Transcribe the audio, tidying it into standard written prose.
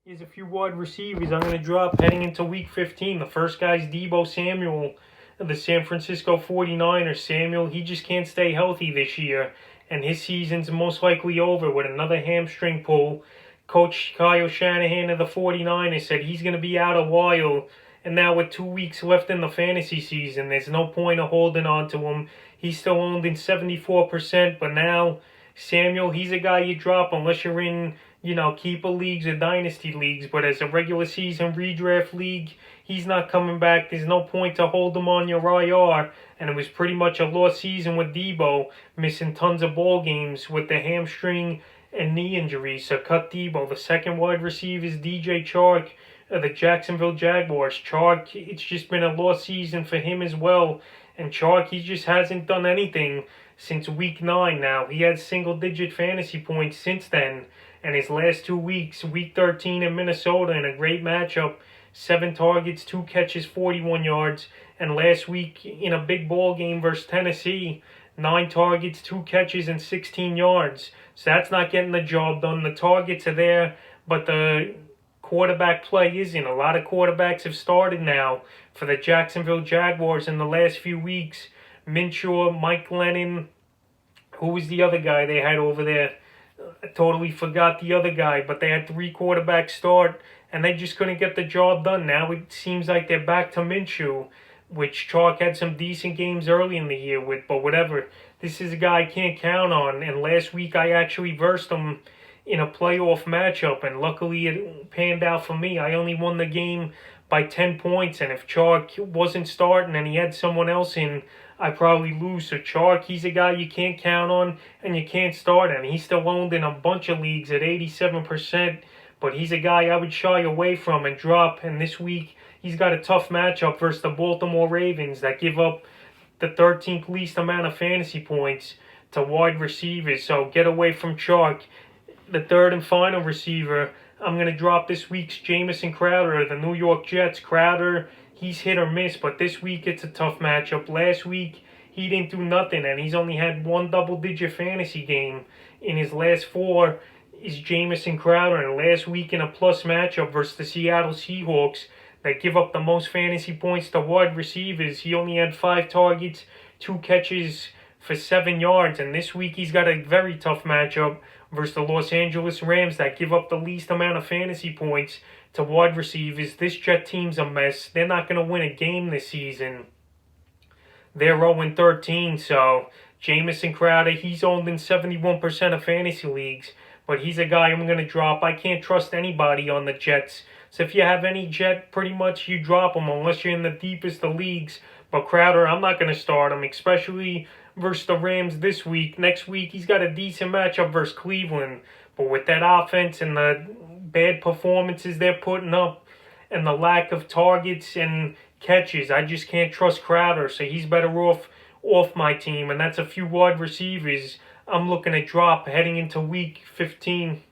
Here's a few wide receivers I'm going to drop heading into Week 15. The first guy's Deebo Samuel of the San Francisco 49ers. Samuel, he just can't stay healthy this year, and his season's most likely over with another hamstring pull. Coach Kyle Shanahan of the 49ers said he's going to be out a while, and now with 2 weeks left in the fantasy season, there's no point of holding on to him. He's still owned in 74%, but now Samuel, he's a guy you drop unless you're in, keeper leagues or dynasty leagues. But as a regular season redraft league, he's not coming back. There's no point to hold him on your IR. And it was pretty much a lost season with Deebo, missing tons of ball games with the hamstring and knee injuries. So cut Deebo. The second wide receiver is Chark of the Jacksonville Jaguars. Chark, it's just been a lost season for him as well. And Chark, he just hasn't done anything since Week 9 now. He had single-digit fantasy points since then. And his last 2 weeks, Week 13 in Minnesota in a great matchup, 7 targets, 2 catches, 41 yards. And last week in a big ball game versus Tennessee, 9 targets, 2 catches, and 16 yards. So that's not getting the job done. The targets are there, but the quarterback play isn't. A lot of quarterbacks have started now for the Jacksonville Jaguars in the last few weeks. Minshew, Mike Lennon, who was the other guy they had over there? I totally forgot the other guy, but they had 3 quarterbacks start, and they just couldn't get the job done. Now it seems like they're back to Minshew, which Chark had some decent games early in the year with, but whatever. This is a guy I can't count on, and last week I actually versed him in a playoff matchup, and luckily it panned out for me. I only won the game by 10 points, and if Chark wasn't starting and he had someone else in, I probably lose. So Chark, he's a guy you can't count on and you can't start him. He's still owned in a bunch of leagues at 87%, but he's a guy I would shy away from and drop. And this week, he's got a tough matchup versus the Baltimore Ravens that give up the 13th least amount of fantasy points to wide receivers. So get away from Chark. The third and final receiver I'm going to drop this week's Jamison Crowder of the New York Jets. Crowder, he's hit or miss, but this week it's a tough matchup. Last week, he didn't do nothing, and he's only had 1 double-digit fantasy game. In his last 4 is Jamison Crowder, and last week in a plus matchup versus the Seattle Seahawks that give up the most fantasy points to wide receivers, he only had 5 targets, 2 catches for 7 yards, and this week he's got a very tough matchup versus the Los Angeles Rams that give up the least amount of fantasy points to wide receivers. This Jet team's a mess. They're not going to win a game this season. They're 0-13, so Jamison Crowder, he's owned in 71% of fantasy leagues, but he's a guy I'm going to drop. I can't trust anybody on the Jets. So if you have any Jet, pretty much you drop them unless you're in the deepest of leagues. But Crowder, I'm not going to start him, especially versus the Rams this week. Next week, he's got a decent matchup versus Cleveland. But with that offense and the bad performances they're putting up and the lack of targets and catches, I just can't trust Crowder. So he's better off my team. And that's a few wide receivers I'm looking to drop heading into Week 15.